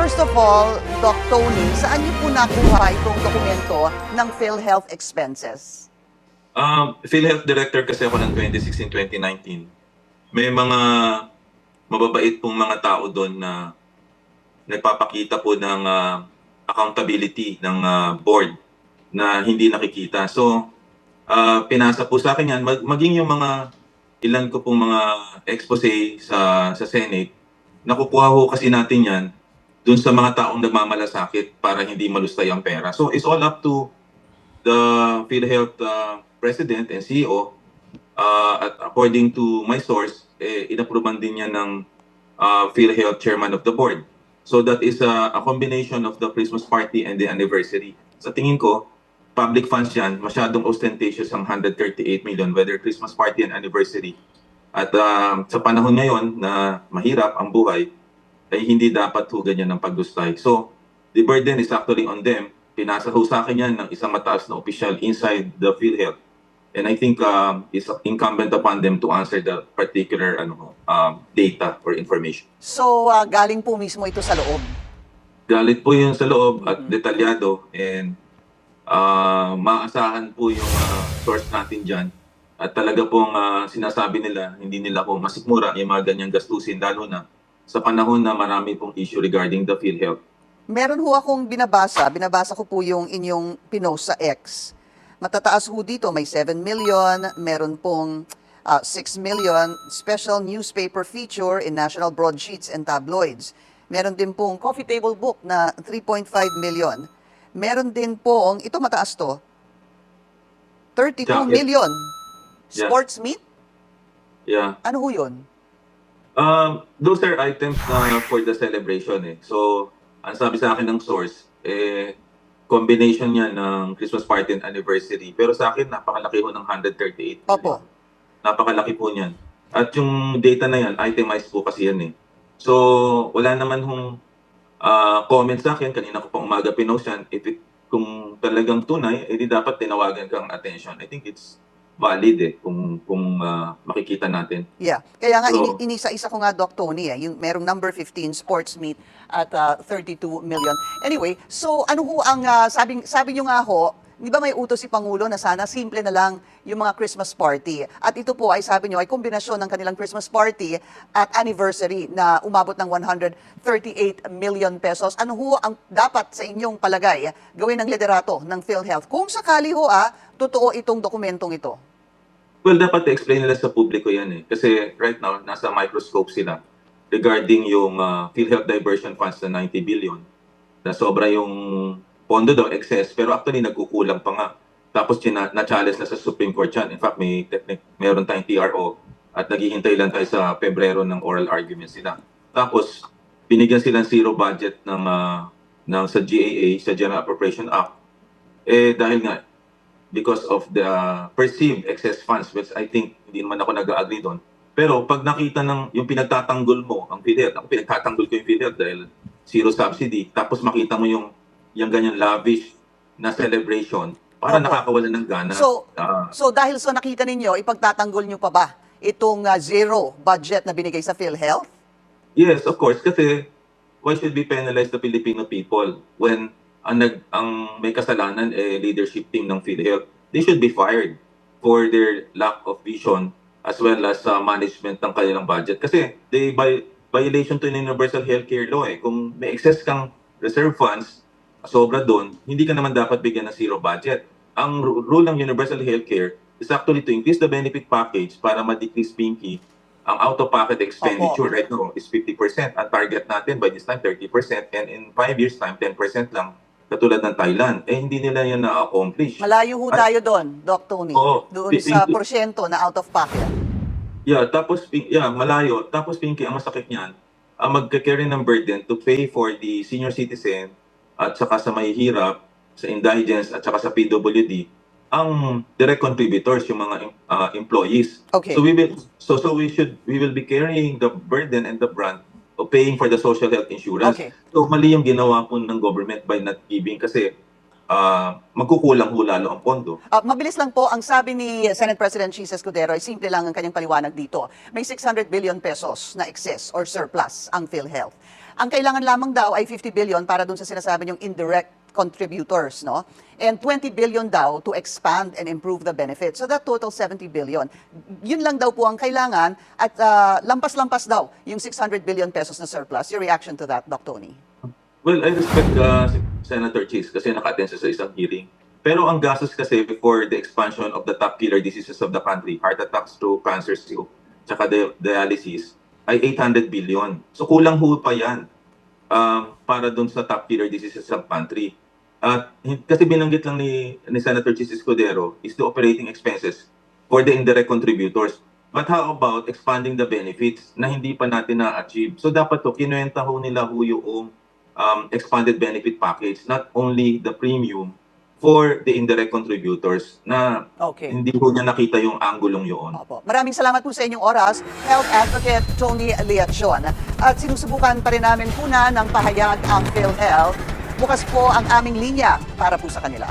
First of all, Doc Tony, saan niyo po nakuha itong dokumento ng PhilHealth expenses? PhilHealth Director kasi ako ng 2016-2019. May mga mababait pong mga tao doon na nagpapakita po ng accountability ng board na hindi nakikita. So, pinasa po sa akin yan, maging yung mga ilan ko pong mga expose sa Senate, nakukuha ho kasi natin yan doon sa mga taong nagmamalasakit para hindi malustay ang pera. So, it's all up to the PhilHealth President and CEO. At according to my source, inapprovean din yan ng PhilHealth Chairman of the Board. So that is a combination of the Christmas party and the anniversary. Sa tingin ko, public funds yan, masyadong ostentatious ang 138 million, whether Christmas party and anniversary. At sa panahon ngayon na mahirap ang buhay, ay hindi dapat ho ganyan ng paglustay. So, the burden is actually on them. Pinasa ho sa akin yan ng isang mataas na opisyal inside the PhilHealth. And I think it's incumbent upon them to answer the particular data or information. So, galing po mismo ito sa loob? Galit po yun sa loob at detalyado, and maasahan po yung source natin dyan. At talaga pong sinasabi nila, hindi nila po masikmura yung mga ganyang gastusin, lalo na sa panahon na marami pong issue regarding the PhilHealth. Meron ho akong binabasa ko po yung inyong pinost sa X. Matataas ho dito, may 7 million, meron pong 6 million special newspaper feature in national broadsheets and tabloids. Meron din pong coffee table book na 3.5 million. Meron din pong, ito mataas to, 32 Jacket. million. Yeah. Sports meat? Yeah. Ano ho yun? Those are items for the celebration. So, ang sabi sa akin ng source, combination yan ng Christmas party and anniversary. Pero sa akin, napakalaki ho ng 138 million. Opo. Napakalaki po niyan. At yung data na yan, itemized po kasi yan So, wala naman hong comment sa akin. Kanina ko pang umaga pinost yan. Kung talagang tunay, edi dapat tinawagan kang attention. I think it's valid kung makikita natin. Yeah. Kaya nga, So, inisa-isa ko nga, Doc Tony, yung merong number 15, sports meat, at 32 million. Anyway, so ano ho ang, sabi nyo nga ho, di ba may utos si Pangulo na sana simple na lang yung mga Christmas party. At ito po ay sabi nyo, ay kombinasyon ng kanilang Christmas party at anniversary na umabot ng 138 million pesos. Ano ho ang dapat sa inyong palagay gawin ng liderato ng PhilHealth? Kung sakali ho, totoo itong dokumentong ito. well, dapat i-explain nila sa publiko yan Kasi right now, nasa microscope sila regarding yung PhilHealth diversion funds na 90 billion. Na sobra yung pondo daw, excess, pero actually nagkukulang pa nga. Tapos na-challenge na sa Supreme Court yan. In fact, meron tayong TRO at naghihintay lang tayo sa Pebrero ng oral argument sila. Tapos, binigyan silang zero budget sa GAA, sa General Appropriation Act. Dahil nga, because of the perceived excess funds, which I think hindi naman ako nag-agree doon. Pero pag nakita yung pinagtatanggol mo, ang PhilHealth, ako pinagtatanggol ko yung PhilHealth dahil zero subsidy, tapos makita mo yung ganyan lavish na celebration, para Opo. nakakawala ng gana. So dahil sa nakita ninyo, ipagtatanggol nyo pa ba itong zero budget na binigay sa PhilHealth? Yes, of course, kasi why should we penalize the Filipino people when ang may kasalanan leadership team ng PhilHealth? They should be fired for their lack of vision as well as management ng kanilang budget. Kasi violation to yung Universal Healthcare Law Kung may excess kang reserve funds, sobra doon, hindi ka naman dapat bigyan ng zero budget. Ang rule ng Universal Healthcare is actually to increase the benefit package para ma-decrease pinky ang out-of-pocket expenditure. Opo. Right now is 50%. Ang target natin by this time 30%, and in 5 years time 10% lang, katulad ng Thailand. Hindi nila yan na-accomplish. Malayo ho tayo doon, Doc Tony. Oo. Doon sa porsyento na out of pocket. Malayo. Tapos Pinky, ang masakit niyan, magka-carry ng burden to pay for the senior citizen at saka sa mahihirap, sa indigents at saka sa PWD, ang direct contributors, yung mga employees. Okay. So we will be carrying the burden and the brunt of paying for the social health insurance. Okay. So mali yung ginawa po ng government by not giving, kasi magkukulang ho lalo ang pondo. Mabilis lang po, ang sabi ni Senate President Chis Escudero, ay simple lang ang kanyang paliwanag dito. May 600 billion pesos na excess or surplus ang PhilHealth. Ang kailangan lamang daw ay 50 billion para dun sa sinasabi niyong indirect contributors, no? And 20 billion daw to expand and improve the benefits. So that total 70 billion. Yun lang daw po ang kailangan at lampas-lampas daw yung 600 billion pesos na surplus. Your reaction to that, Doc Tony? Well, I respect Senator Cheese kasi naka-attend siya sa isang hearing. Pero ang gastos kasi for the expansion of the top killer diseases of the country, heart attacks, stroke, cancer, stroke, tsaka dialysis, ay 800 billion. So kulang ho pa yan para dun sa top killer diseases ng country. At kasi binanggit lang ni Senator Chis Escudero is the operating expenses for the indirect contributors. But how about expanding the benefits na hindi pa natin na-achieve? So dapat to, kinuwenta ho nila ho yung expanded benefit package, not only the premium for the indirect contributors na Okay. hindi ho niya nakita yung anggulong yun. Opo. Maraming salamat po sa inyong oras, Health Advocate Tony Liacion. At sinusubukan pa rin namin puna ng pahayag ang PhilHealth. Bukas po ang aming linya para po sa kanila.